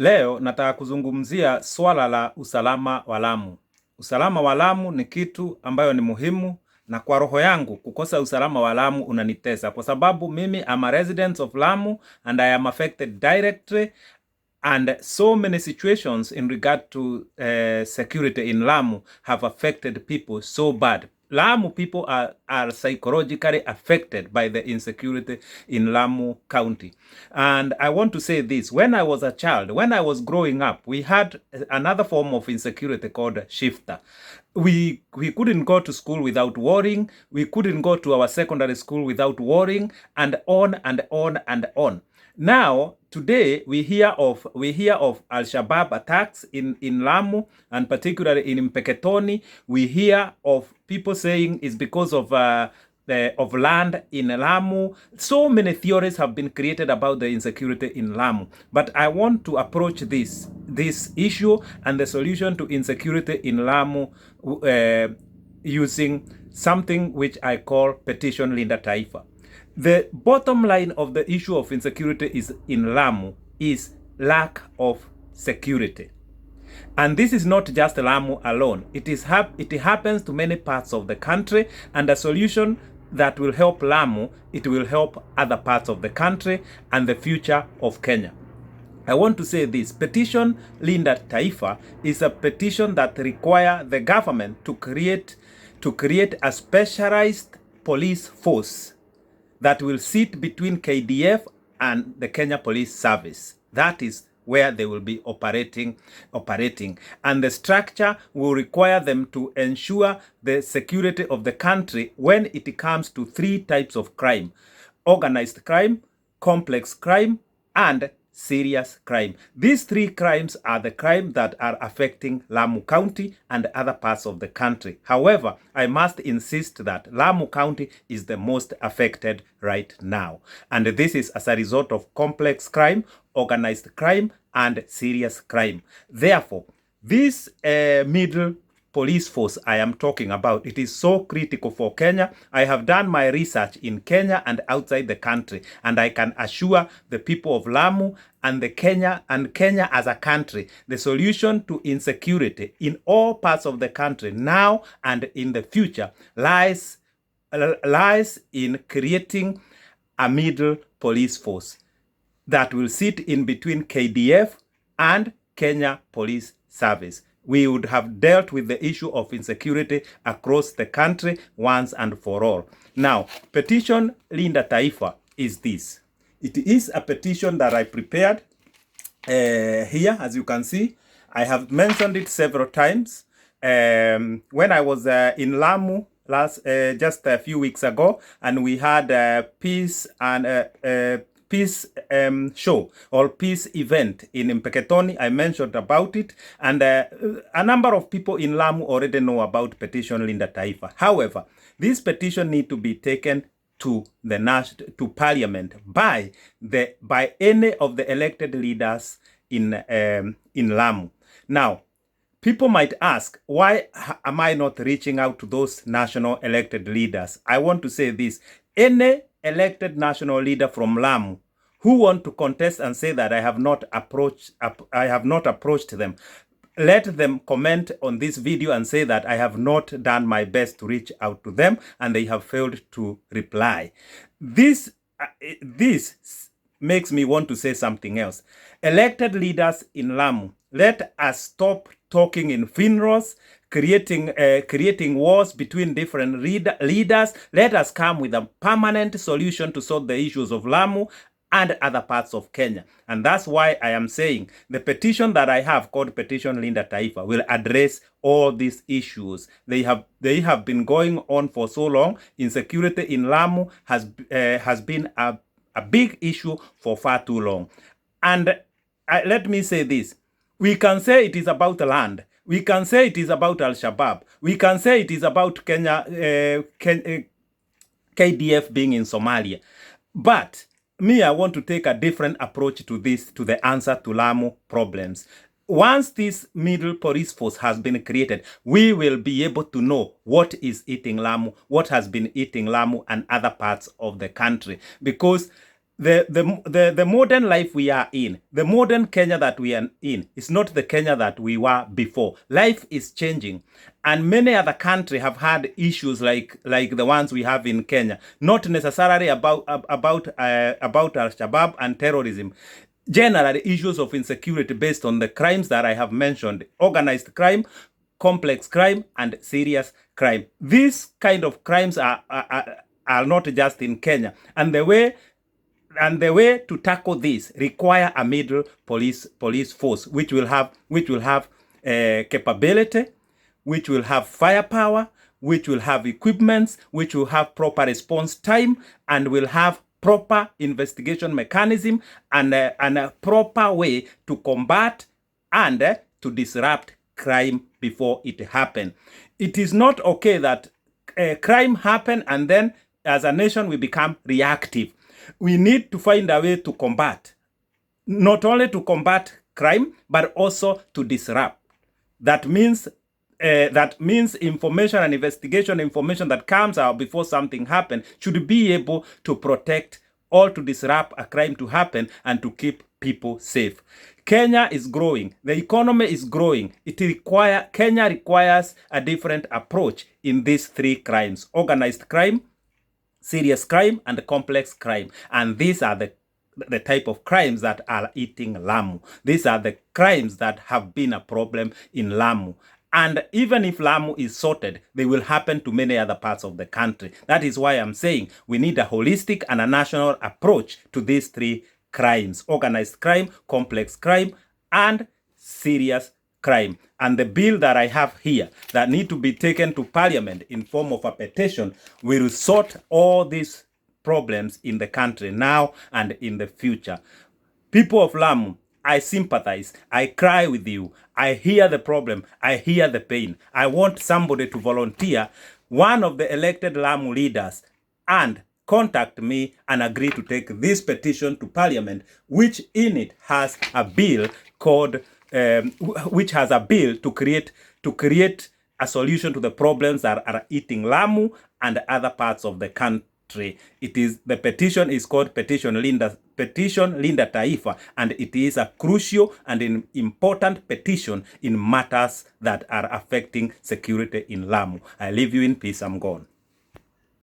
Leo nataka kuzungumzia swala la usalama wa Lamu. Usalama wa Lamu ni kitu ambayo ni muhimu, na kwa roho yangu kukosa usalama wa Lamu unanitesa, kwa sababu mimi am a resident of Lamu and I am affected directly, and so many situations in regard to security in Lamu have affected people so bad. Lamu people are psychologically affected by the insecurity in Lamu County. And I want to say this. When I was a child, when I was growing up, we had another form of insecurity called shifter. We couldn't go to school without worrying. We couldn't go to our secondary school without worrying, and on and on and on. Now, today we hear of Al-Shabaab attacks in Lamu, and particularly in Mpeketoni. We hear of people saying it's because of land in Lamu. So many theories have been created about the insecurity in Lamu. But I want to approach this issue and the solution to insecurity in Lamu using something which I call Petition Linda Taifa. The bottom line of the issue of insecurity in Lamu is lack of security. And this is not just Lamu alone. It happens to many parts of the country, and a solution that will help Lamu, it will help other parts of the country and the future of Kenya. I want to say this. Petition Linda Taifa is a petition that requires the government to create a specialized police force that will sit between KDF and the Kenya Police Service. That is where they will be operating. And the structure will require them to ensure the security of the country when it comes to three types of crime: organized crime, complex crime, and serious crime. These three crimes are the crimes that are affecting Lamu County and other parts of the country. However, I must insist that Lamu County is the most affected right now. And this is as a result of complex crime, organized crime, and serious crime. Therefore, this middle police force I am talking about, it is so critical for Kenya. I have done my research in Kenya and outside the country, and I can assure the people of Lamu and Kenya as a country, the solution to insecurity in all parts of the country now and in the future lies in creating a middle police force that will sit in between KDF and Kenya Police Service. We would have dealt with the issue of insecurity across the country once and for all. Now, Petition Linda Taifa is this. It is a petition that I prepared here, as you can see. I have mentioned it several times. When I was in Lamu just a few weeks ago, and we had peace show or peace event in Mpeketoni, I mentioned about it, and a number of people in Lamu already know about Petition Linda Taifa. However, this petition need to be taken to Parliament by any of the elected leaders in Lamu. Now, people might ask, why am I not reaching out to those national elected leaders? I want to say this. Any elected national leader from Lamu who want to contest and say that I have not approached them, let them comment on this video and say that I have not done my best to reach out to them and they have failed to reply. This makes me want to say something else. Elected leaders in Lamu, let us stop talking in funerals, creating wars between different leaders. Let us come with a permanent solution to solve the issues of Lamu and other parts of Kenya. And that's why I am saying the petition that I have called Petition Linda Taifa will address all these issues. They have been going on for so long. Insecurity in Lamu has been a big issue for far too long. And let me say this. We can say it is about land. We can say it is about Al-Shabaab. We can say it is about Kenya, KDF being in Somalia. But me, I want to take a different approach to this, to the answer to Lamu problems. Once this middle police force has been created, we will be able to know what is eating Lamu, what has been eating Lamu and other parts of the country. Because the modern life we are in, the modern Kenya that we are in, is not the Kenya that we were before. Life is changing, and many other countries have had issues like the ones we have in Kenya. Not necessarily about Al-Shabaab and terrorism. Generally, issues of insecurity based on the crimes that I have mentioned: organized crime, complex crime, and serious crime. These kind of crimes are not just in Kenya, and the way to tackle this require a middle police force, which will have capability, which will have firepower, which will have equipments, which will have proper response time, and will have proper investigation mechanism and a proper way to combat and to disrupt crime before it happen. It is not okay that crime happen and then as a nation we become reactive. We need to find a way to combat, not only to combat crime, but also to disrupt. That means information and investigation information that comes out before something happens should be able to protect or to disrupt a crime to happen and to keep people safe. Kenya is growing. The economy is growing. Kenya requires a different approach in these three crimes: organized crime, serious crime, and complex crime. And these are the type of crimes that are eating Lamu. These are the crimes that have been a problem in Lamu. And even if Lamu is sorted, they will happen to many other parts of the country. That is why I'm saying we need a holistic and a national approach to these three crimes: organized crime, complex crime, and serious crime. And the bill that I have here that need to be taken to Parliament in form of a petition will sort all these problems in the country now and in the future. People of Lamu, I sympathize. I cry with you. I hear the problem. I hear the pain. I want somebody to volunteer, one of the elected Lamu leaders, and contact me and agree to take this petition to Parliament, which in it has a bill called to create a solution to the problems that are eating Lamu and other parts of the country. The petition is called Petition Linda Taifa, and it is a crucial and an important petition in matters that are affecting security in Lamu. I leave you in peace. I'm gone.